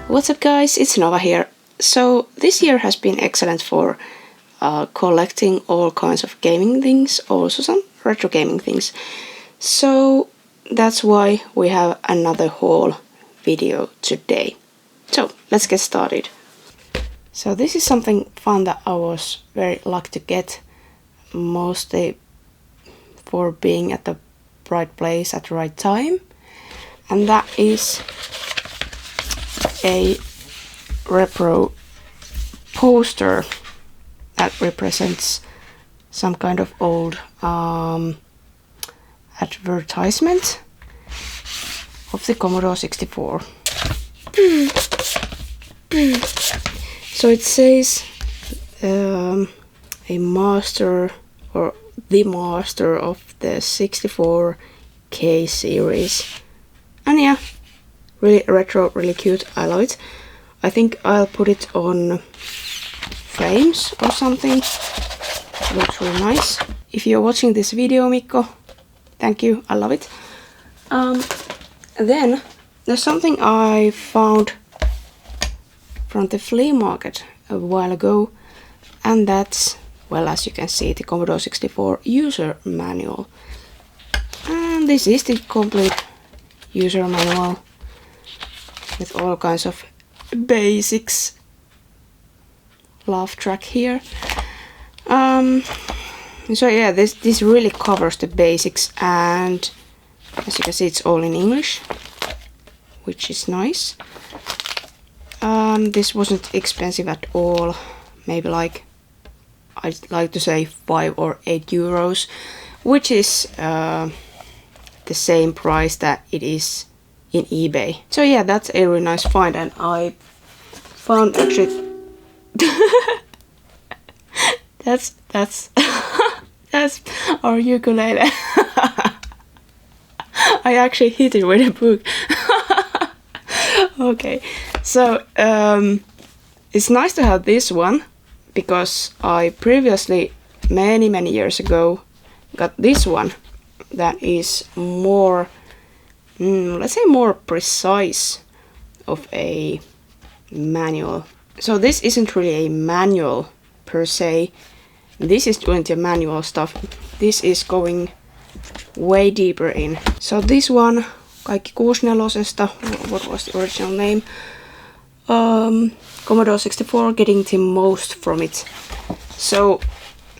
What's up guys, it's Nova here. So this year has been excellent for collecting all kinds of gaming things, also some retro gaming things. So that's why we have another haul video today. So let's get started. So this is something fun that I was very lucky to get, mostly for being at the right place at the right time. And that is a repro poster that represents some kind of old advertisement of the Commodore 64. So it says a master or the master of the 64K series. And yeah, really retro, really cute. I love it. I think I'll put it on frames or something. It looks really nice. If you're watching this video, Mikko, thank you. I love it. Then there's something I found from the flea market a while ago, and that's, well, as you can see, the Commodore 64 user manual. And this is the complete user manual with all kinds of basics. Laugh track here. So yeah, this really covers the basics, and as you can see, it's all in English, which is nice. This wasn't expensive at all. Maybe like, I'd like to say 5 or 8 euros, which is the same price that it is in eBay. So yeah, that's a really nice find, and I found actually that's that's our ukulele. I actually hit it with a book. Okay, so it's nice to have this one, because I previously, many years ago, got this one that is more, let's say, more precise of a manual. So this isn't really a manual per se. This is doing the manual stuff. This is going way deeper in. So this one, kaikki 64, what was the original name? Commodore 64, getting the most from it. So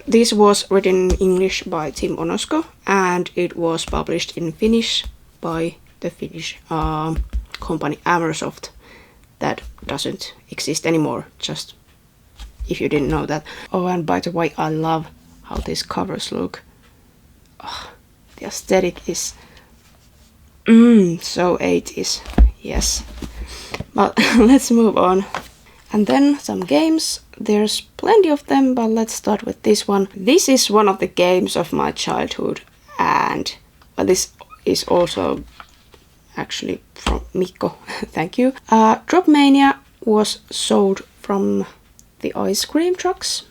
this was written in English by Tim Onosko, and it was published in Finnish by the Finnish company Amersoft. That doesn't exist anymore, just if you didn't know that. Oh, and by the way, I love how these covers look. Oh, the aesthetic is so 80s, yes. But let's move on. And then some games. There's plenty of them, but let's start with this one. This is one of the games of my childhood, and well, this is also actually from Mikko. Thank you. Dropmania was sold from the ice cream trucks.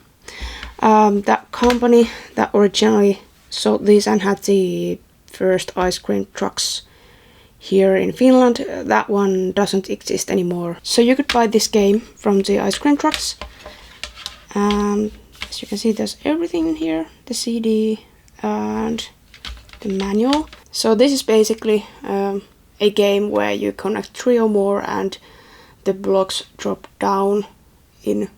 That company that originally sold these and had the first ice cream trucks here in Finland, that one doesn't exist anymore. So you could buy this game from the ice cream trucks. As you can see, there's everything in here, the CD and the manual. So this is basically a game where you connect 3 or more and the blocks drop down in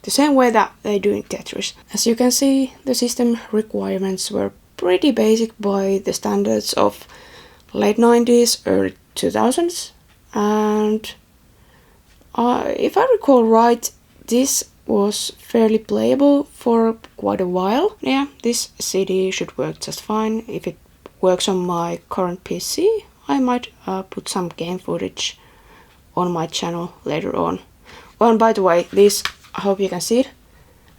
the same way that they do in Tetris. As you can see, the system requirements were pretty basic by the standards of late 90s, early 2000s, and if I recall right, this was fairly playable for quite a while. Yeah, this CD should work just fine. If it works on my current PC, I might put some game footage on my channel later on. Oh, and by the way, this, I hope you can see it,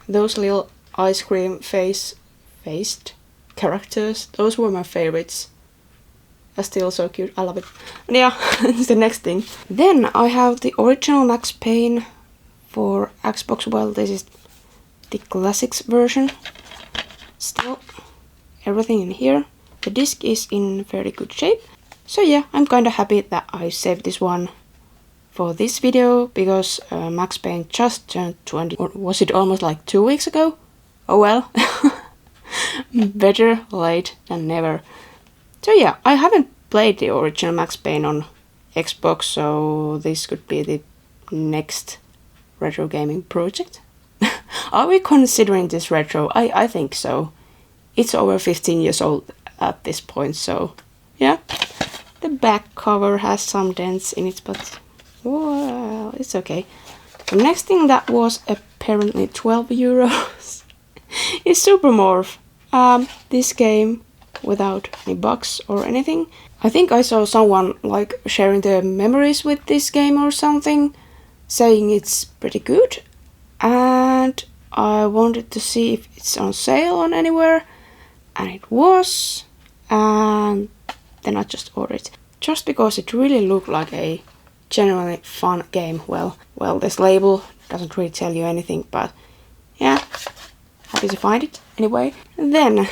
those little ice cream faced characters, those were my favorites. They're still so cute, I love it. And yeah, it's the next thing. Then I have the original Max Payne for Xbox. Well, this is the classics version. Still, everything in here. The disc is in very good shape. So yeah, I'm kinda happy that I saved this one for this video because Max Payne just turned 20, or was it almost like 2 weeks ago? Oh well, better late than never. So yeah, I haven't played the original Max Payne on Xbox, so this could be the next retro gaming project. Are we considering this retro? I think so. It's over 15 years old at this point, so yeah. The back cover has some dents in it, but well, it's okay. The next thing that was apparently 12 euros is Super Morph. This game without any bugs or anything. I think I saw someone like sharing their memories with this game or something, saying it's pretty good, and I wanted to see if it's on sale on anywhere, and it was, and then I just ordered it. Just because it really looked like a genuinely fun game. Well, this label doesn't really tell you anything, but yeah, happy to find it anyway. And then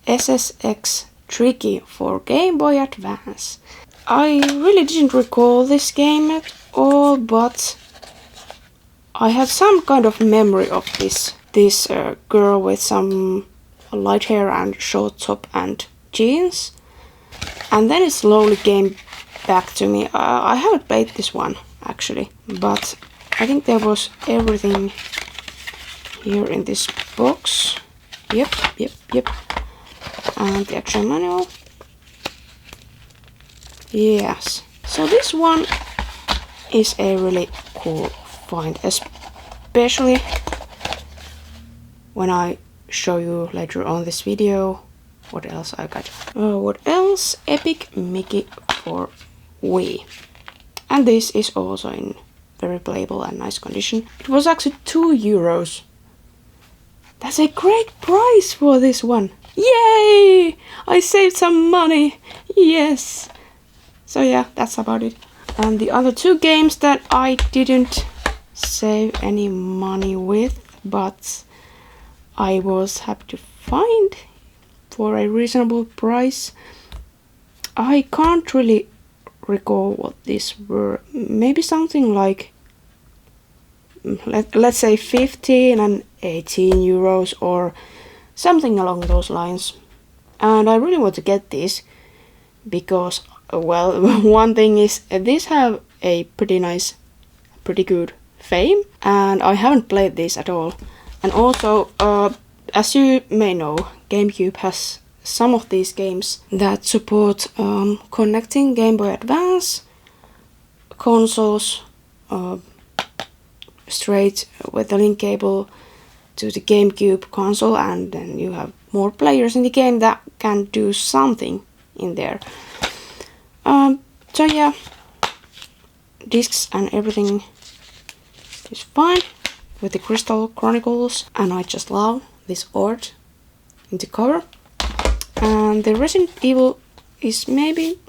SSX Tricky for Game Boy Advance. I really didn't recall this game at all, but I have some kind of memory of this girl with some light hair and short top and jeans, and then it slowly came back to me. I haven't played this one actually, but I think there was everything here in this box. Yep. And the actual manual. Yes. So this one is a really cool find, especially when I show you later on this video what else I got. What else? Epic Mickey for Wii. And this is also in very playable and nice condition. It was actually 2 euros. That's a great price for this one. Yay! I saved some money. Yes. So yeah, that's about it. And the other 2 games that I didn't save any money with, but I was happy to find for a reasonable price. I can't really recall what these were. Maybe something like, let's say 15 and 18 euros or something along those lines. And I really want to get this because, well, one thing is these have a pretty good fame, and I haven't played this at all. And also, as you may know, GameCube has some of these games that support connecting Game Boy Advance consoles straight with the link cable to the GameCube console, and then you have more players in the game that can do something in there. So yeah, discs and everything is fine with the Crystal Chronicles, and I just love this art in the cover. And the Resident Evil is maybe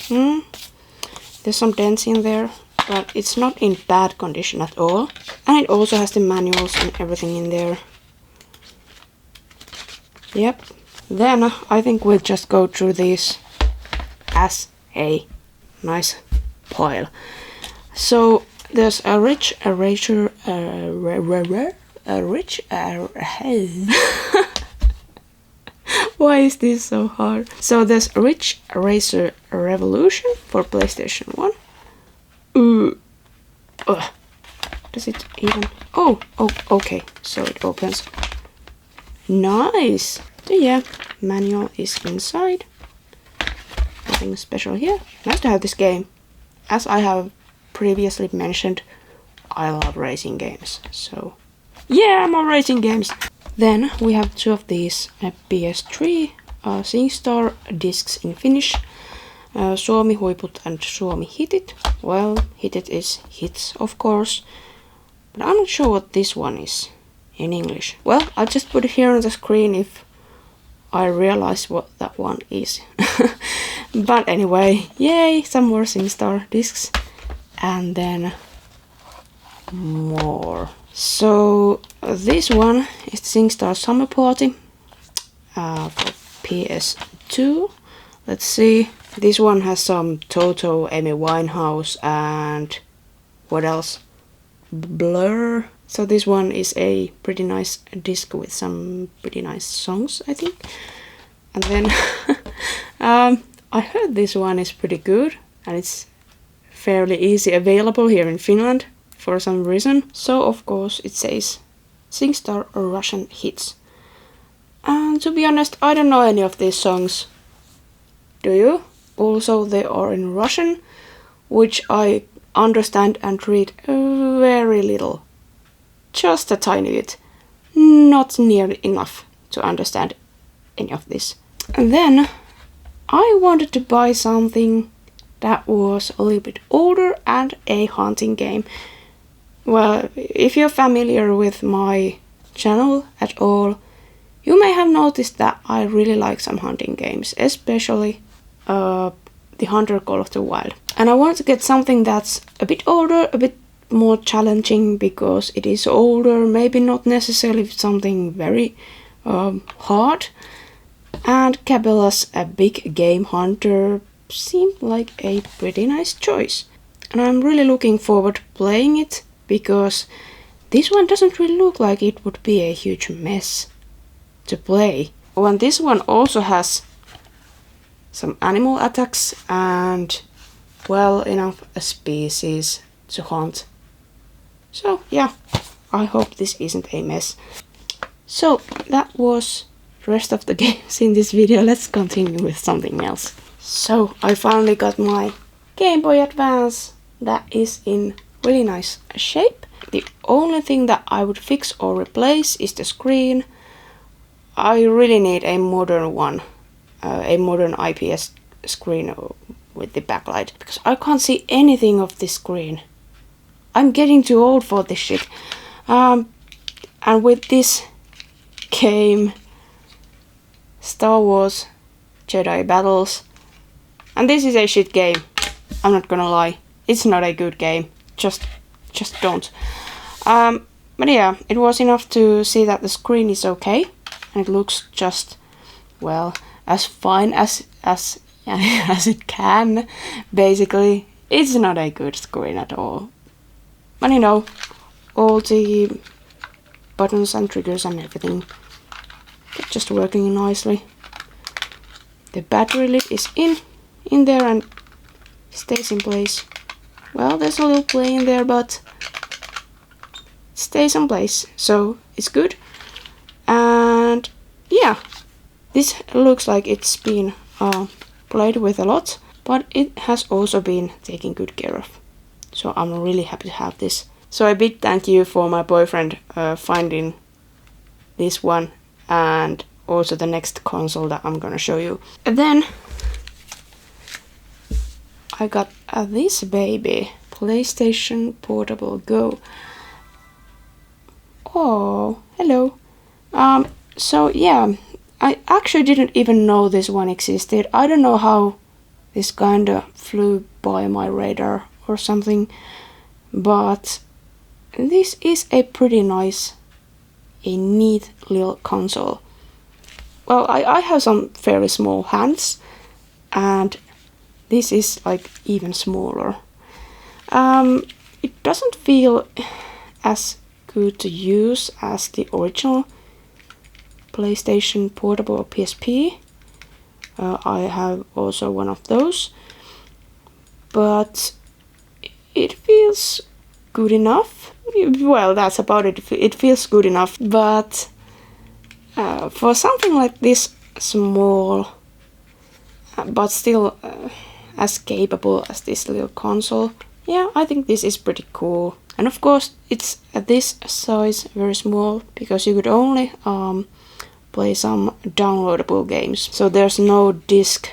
there's some dents in there, but it's not in bad condition at all. And it also has the manuals and everything in there. Yep. Then I think we'll just go through these as a nice pile. So there's a rich erasure, why is this so hard? So there's Rich Racer Revolution for PlayStation 1. Does it even? Oh, okay. So it opens. Nice. So yeah, manual is inside. Nothing special here. Nice to have this game. As I have previously mentioned, I love racing games. So yeah, more racing games. Then we have 2 of these PS3 SingStar discs in Finnish. Suomi Huiput and Suomi Hitit. Well, Hitit is hits, of course. But I'm not sure what this one is in English. Well, I'll just put it here on the screen if I realize what that one is. But anyway, yay, some more SingStar discs. And then more. So this one is the SingStar Summer Party for PS2. Let's see. This one has some Toto, Amy Winehouse, and what else? Blur. So this one is a pretty nice disc with some pretty nice songs, I think. And then I heard this one is pretty good, and it's fairly easy available here in Finland for some reason. So of course it says SingStar Russian hits. And to be honest, I don't know any of these songs. Do you? Also, they are in Russian, which I understand and read very little. Just a tiny bit. Not nearly enough to understand any of this. And then I wanted to buy something that was a little bit older and a hunting game. Well, if you're familiar with my channel at all, you may have noticed that I really like some hunting games, especially the Hunter Call of the Wild. And I wanted to get something that's a bit older, a bit more challenging because it is older, maybe not necessarily something very hard. And Cabela's A Big Game Hunter seemed like a pretty nice choice. And I'm really looking forward to playing it because this one doesn't really look like it would be a huge mess to play. Oh, and this one also has some animal attacks and well enough species to hunt. So yeah, I hope this isn't a mess. So that was the rest of the games in this video. Let's continue with something else. So I finally got my Game Boy Advance that is in really nice shape. The only thing that I would fix or replace is the screen. I really need a modern one, a modern IPS screen with the backlight, because I can't see anything of this screen. I'm getting too old for this shit. And with this game, Star Wars Jedi Battles, and this is a shit game. I'm not gonna lie, it's not a good game. Just don't. But yeah, it was enough to see that the screen is okay, and it looks just, well, as fine as it can. Basically, it's not a good screen at all. But you know, all the buttons and triggers and everything just working nicely. The battery lid is in there and stays in place. Well, there's a little play in there, but it stays in place, so it's good. And yeah, this looks like it's been played with a lot, but it has also been taken good care of. So I'm really happy to have this. So a big thank you for my boyfriend finding this one and also the next console that I'm gonna show you. And then I got this baby, PlayStation Portable Go. Oh, hello. So yeah, I actually didn't even know this one existed. I don't know how this kinda flew by my radar or something, but this is a pretty nice, a neat little console. Well, I have some fairly small hands, and this is like even smaller. It doesn't feel as good to use as the original PlayStation Portable or PSP. I have also one of those, but it feels good enough. Well, that's about it. It feels good enough, but for something like this small, but still as capable as this little console, yeah, I think this is pretty cool. And of course, it's at this size very small because you could only play some downloadable games. So there's no disc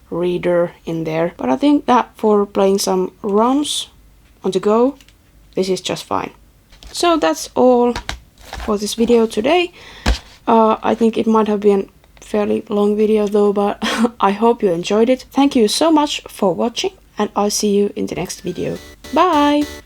reader in there. But I think that for playing some ROMs on the go, this is just fine. So that's all for this video today. I think it might have been a fairly long video though, but I hope you enjoyed it. Thank you so much for watching, and I'll see you in the next video. Bye!